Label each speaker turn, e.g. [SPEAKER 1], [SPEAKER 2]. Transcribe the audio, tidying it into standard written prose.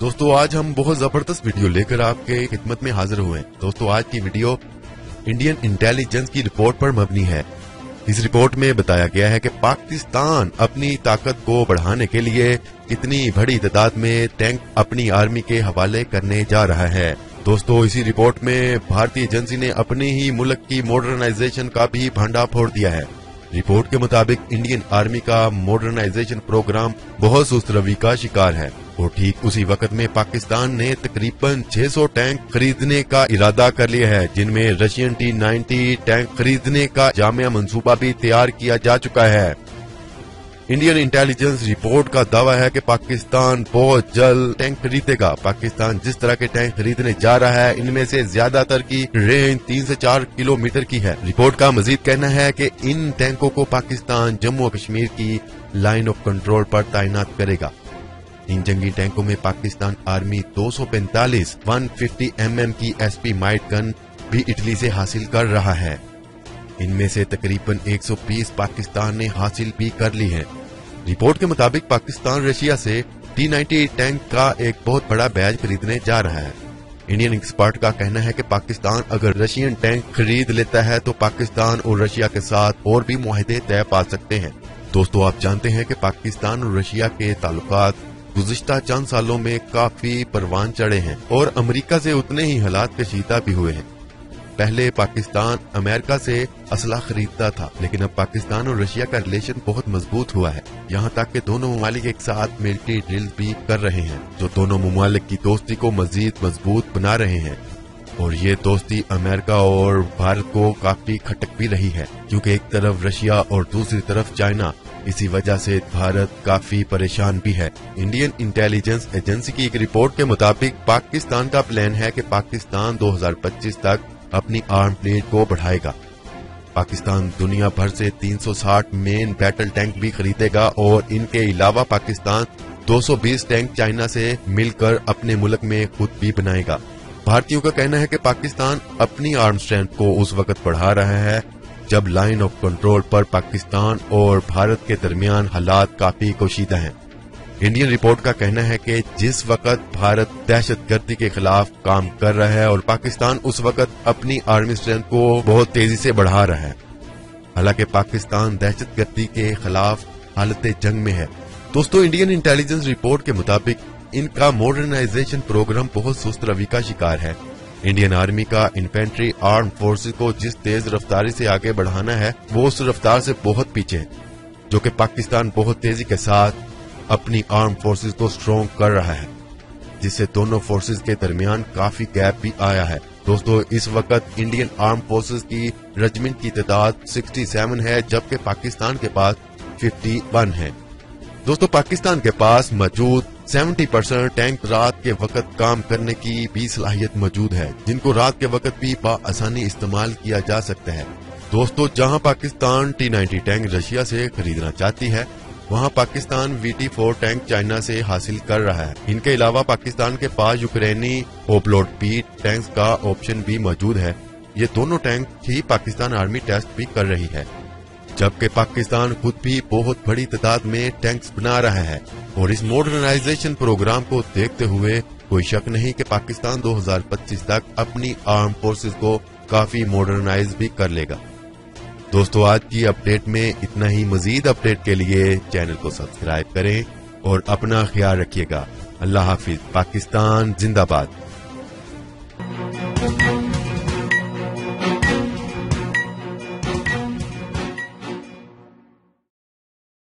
[SPEAKER 1] दोस्तों आज हम बहुत जबरदस्त वीडियो लेकर आपके खिदमत में हाजिर हुए हैं। दोस्तों आज की वीडियो इंडियन इंटेलिजेंस की रिपोर्ट पर मबनी है। इस रिपोर्ट में बताया गया है कि पाकिस्तान अपनी ताकत को बढ़ाने के लिए कितनी बड़ी तादाद में टैंक अपनी आर्मी के हवाले करने जा रहा है। दोस्तों इसी रिपोर्ट में भारतीय एजेंसी ने अपने ही मुल्क की मॉडर्नाइजेशन का भी भंडा फोड़ दिया है। रिपोर्ट के मुताबिक इंडियन आर्मी का मॉडर्नाइजेशन प्रोग्राम बहुत सुस्त रवि का शिकार है और ठीक उसी वक्त में पाकिस्तान ने तकरीबन 600 टैंक खरीदने का इरादा कर लिया है, जिनमें रशियन T-90 टैंक खरीदने का जामिया मंसूबा भी तैयार किया जा चुका है। इंडियन इंटेलिजेंस रिपोर्ट का दावा है कि पाकिस्तान बहुत जल्द टैंक खरीदेगा। पाकिस्तान जिस तरह के टैंक खरीदने जा रहा है इनमें से ज्यादातर की रेंज 3 से 4 किलोमीटर की है। रिपोर्ट का मजीद कहना है कि इन टैंकों को पाकिस्तान जम्मू और कश्मीर की लाइन ऑफ कंट्रोल पर तैनात करेगा। इन जंगी टैंकों में पाकिस्तान आर्मी 245 150 mm की SP माइट गन भी इटली से हासिल कर रहा है। इनमें से तकरीबन 120 पाकिस्तान ने हासिल भी कर ली है। रिपोर्ट के मुताबिक पाकिस्तान रशिया से T-90 टैंक का एक बहुत बड़ा बैच खरीदने जा रहा है। इंडियन एक्सपर्ट का कहना है कि पाकिस्तान अगर रशियन टैंक खरीद लेता है तो पाकिस्तान और रशिया के साथ और भी मुआहदे तय पा सकते हैं। दोस्तों आप जानते हैं कि पाकिस्तान और रशिया के ताल्लुकात गुज़िश्ता चंद सालों में काफी परवान चढ़े हैं और अमेरिका से उतने ही हालात कशीदा भी हुए हैं। पहले पाकिस्तान अमेरिका से असला खरीदता था, लेकिन अब पाकिस्तान और रशिया का रिलेशन बहुत मजबूत हुआ है। यहाँ तक कि दोनों ममालिक एक साथ मिलिट्री ड्रिल भी कर रहे हैं, जो दोनों ममालिक की दोस्ती को मजीद मजबूत बना रहे हैं। और ये दोस्ती अमेरिका और भारत को काफी खटक भी रही है, क्योंकि एक तरफ रशिया और दूसरी तरफ चाइना। इसी वजह से भारत काफी परेशान भी है। इंडियन इंटेलिजेंस एजेंसी की एक रिपोर्ट के मुताबिक पाकिस्तान का प्लान है कि पाकिस्तान 2025 तक अपनी आर्म फ्लीट को बढ़ाएगा। पाकिस्तान दुनिया भर से 360 मेन बैटल टैंक भी खरीदेगा और इनके अलावा पाकिस्तान 220 टैंक चाइना से मिलकर अपने मुल्क में खुद भी बनाएगा। भारतीयों का कहना है कि पाकिस्तान अपनी आर्म स्ट्रेंथ को उस वक्त बढ़ा रहा है जब लाइन ऑफ कंट्रोल पर पाकिस्तान और भारत के दरमियान हालात काफी कशीदा हैं। इंडियन रिपोर्ट का कहना है कि जिस वक्त भारत दहशतगर्दी के खिलाफ काम कर रहा है और पाकिस्तान उस वक्त अपनी आर्मी स्ट्रेंथ को बहुत तेजी से बढ़ा रहा है। हालांकि पाकिस्तान दहशतगर्दी के खिलाफ हालत जंग में है। दोस्तों इंडियन इंटेलिजेंस रिपोर्ट के मुताबिक इनका मॉडर्नाइजेशन प्रोग्राम बहुत सुस्त रवि का शिकार है। इंडियन आर्मी का इन्फेंट्री आर्म फोर्सेस को जिस तेज रफ्तारी से आगे बढ़ाना है वो उस रफ्तार से बहुत पीछे है, जो कि पाकिस्तान बहुत तेजी के साथ अपनी आर्म फोर्सेस को स्ट्रॉन्ग कर रहा है, जिससे दोनों फोर्सेस के दरमियान काफी गैप भी आया है। दोस्तों इस वक्त इंडियन आर्म फोर्सेस की रेजिमेंट की तादाद 67 है, जबकि पाकिस्तान के पास 51 है। दोस्तों पाकिस्तान के पास मौजूद 70% टैंक रात के वक्त काम करने की भी सलाहियत मौजूद है, जिनको रात के वक्त भी आसानी इस्तेमाल किया जा सकता है। दोस्तों जहां पाकिस्तान T-90 टैंक रशिया से खरीदना चाहती है, वहां पाकिस्तान VT-4 टैंक चाइना से हासिल कर रहा है। इनके अलावा पाकिस्तान के पास यूक्रेनी ओपलोड P टैंक्स का ऑप्शन भी मौजूद है। ये दोनों टैंक ही पाकिस्तान आर्मी टेस्ट भी कर रही है, जबकि पाकिस्तान खुद भी बहुत बड़ी तादाद में टैंक्स बना रहा है। और इस मॉडर्नाइजेशन प्रोग्राम को देखते हुए कोई शक नहीं कि पाकिस्तान 2025 तक अपनी आर्म फोर्सेस को काफी मॉडर्नाइज भी कर लेगा। दोस्तों आज की अपडेट में इतना ही। मजीद अपडेट के लिए चैनल को सब्सक्राइब करें और अपना ख्याल रखिएगा। अल्लाह हाफिज। पाकिस्तान जिंदाबाद।